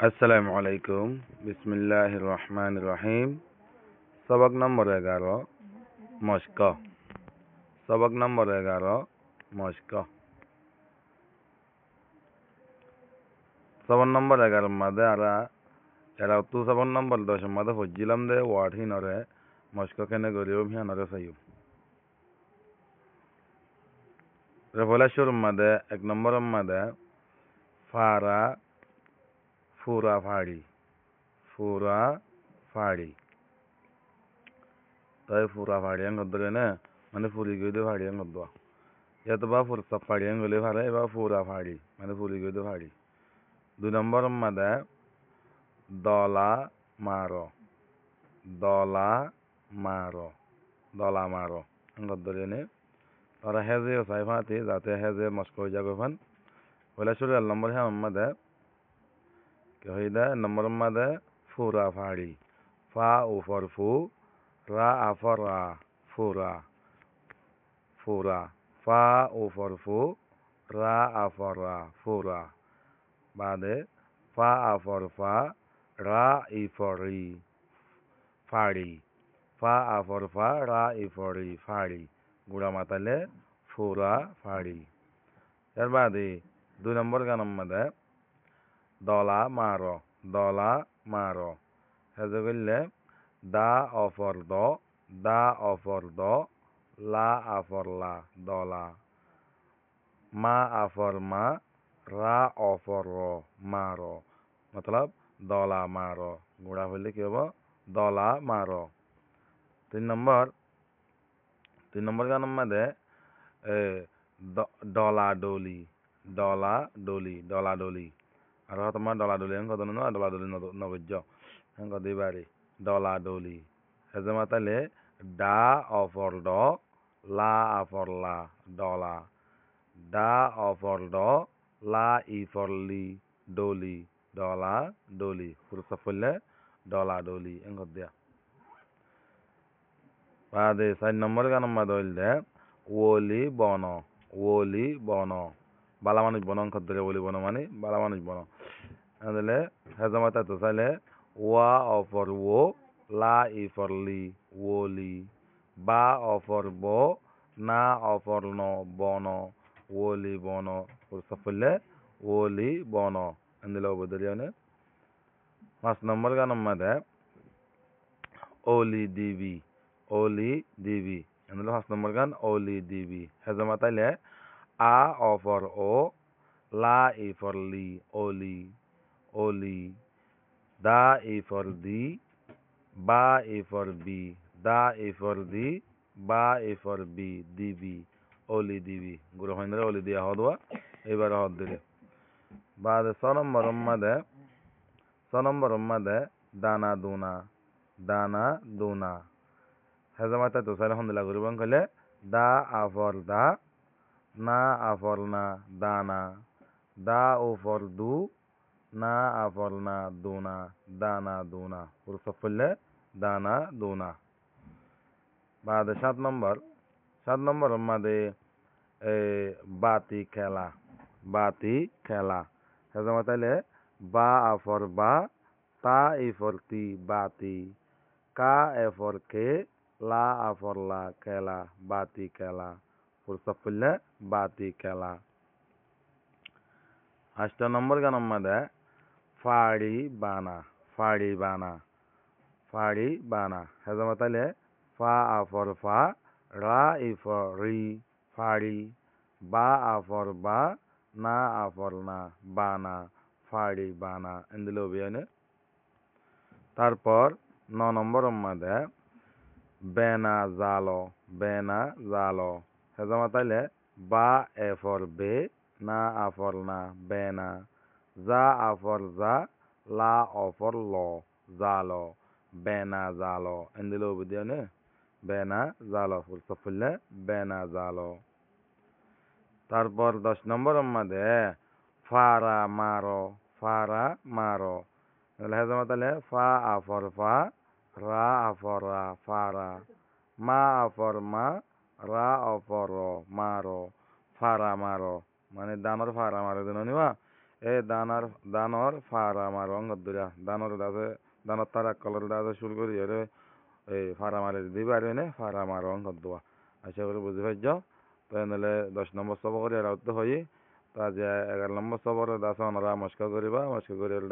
আসসালামু আলাইকুম বিসমিল্লাহির রহমানির রহিম সবক নম্বর 11 মশক সবক নম্বর 11 মশক সবক নম্বর 11 মধ্যে এরা তো সবক নম্বর 10 মধ্যে হজ্জিলাম দে ওয়ার্ড হিনরে মশক কেনে গরিও হিনরে সাইও রেভলাশুর মধ্যে এক নম্বর মধ্যে ফারা ফুরা ফাড়ি তাই ফুরা ফাড়ি আং ধরে না মানে ফুরি গই ফাড়ি আং ধোয়া ইয়াতো বা ফুর সব ফাড়ি আং গলে ফাড়ে এবার ফুরা ফাড়ি মানে ফুরি গই ফাড়ি দুই নম্বর মধ্যে দলা মারো দলা মারো দলা মারো আং ধরে নে তারা হেজে সাই ফাতি যাতে হেজে মস্ক হয়ে যাবে ফান বলে শুরু এক নম্বর হ্যাঁ মধ্যে কে হইদা নম্বর মধ্যে ফুরা ফাড়ি ফা উফর ফু রা আফর রা ফুরা ফুরা ফা উফর ফু রা আফর রা ফুরা বাদে ফা আফর ফা রা ইফরি ফাড়ি ফা আফর ফা রা ইফরি ফাড়ি গুড়া মাতালে ফুরা ফাড়ি এর বাদে দুই নম্বর গানের মধ্যে দলা মারো হেজে করলে দা অফর দ লা আফর লা দলা মা আফর মা রা অফর র মারো মতলব দলা মারো গুড়া হইলে কি হবো দলা মারো তিন নম্বর গানের মধ্যে ডলা ডলি আর তোমার ডলা ডলি হ্যাঁ কত না ডলা ডলি নবজ্য হ্যাঁ কত বাড়ি ডলা ডলি হেজে মাতালে ডা অফর ড লা আফর লা ডলা ডা অফর ড লা ইফরলি ডলি ডলা ডলি পুরুষ পড়লে ডলা ডলি হ্যাঁ কত দিয়া বাদে 4 নম্বর গানের মধ্যে হইলে ওলি বন বালা মানুষ বন অঙ্ক ধরে ওলি বন মানে বালা মানুষ বন তাহলে হেজমাতা তো চাইলে ওয়া অফর ও লা ইফরলি ওলি বা অফর ব না অফর ন বন ওলি বন সফলে ওলি বন এন্দিলে অবদরিয়ানে 5 নম্বর গানের মধ্যে ওলি দিবি এন্দিলে 5 নম্বর গান ওলি দিবি হেজমাতাইলে আ অফর ও লা ইফরলি ওলি দা ইফর দি বা ইফর বি দা ইফর দি বা ইফর বি দিবি ওলি দিবি গুরু হইনরে ওলি দিয়া হদওয়া এবার হদ দিলে বাদ 6 নম্বর মধ্যে দানা দুনা হেজামাতা তো সাইলে হন্দিলা করিবাং কইলে দা আফর দা না আফর না দানা দা উফর দু না আফর না দুনা দানা দুনা পুরুষ পড়লে দানা দুনা বাদ 7 নম্বর মধ্যে বাতি খেলা হেজামা তাইলে বা আফর বা তা ইফর তি বাতি কা এফর কে লা আফর লা খেলা বাতি খেলা পুরুষ পড়লে বাতি খেলা 8 নম্বর গানের মধ্যে ফাড়ি বানা হেজামা তাইলে ফা আফর ফা রা ইফর রি ফাড়ি বা আফর বা না আফর না বানা ফাড়ি বানা এন্দিলে অভিয়ানে তারপর 9 নম্বর মধ্যে বেনা জালো হেজামা তাইলে বা এফর বে না আফর না বেনা যা আফর যা লা অফর ল জালো বেনা জালো এন্দিলে অভিয়ানে বেনা জালো ফুললে বেনা জালো তারপর 10 নম্বর মধ্যে ফারা মারো হেজামা তাইলে ফা আফর ফা রা আফর রা ফারা মা আফর মা রা অফর মারো ফারা মারো মানে দানর ফারা মারো দিন নিবা এ দানর ফারা মারং গদ্দুরা দানর দাসে দানর তারা কলর দাসে শুরু করি এর এই ফারা মারে দিবা আর এনে ফারা মারং গদ্দুয়া আশা করি বুঝে পাইছ তো এনেলে 10 নম্বর সব করে এরা তো হই তা যে 11 নম্বর সবর দাসে অনরা মস্কা করিবা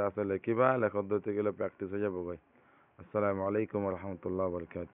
দাসে লেখিবা লেখত দিতে গেলে প্র্যাকটিস হয়ে যাবে ভাই আসসালামু আলাইকুম রহমতুল্লাহ বরকাত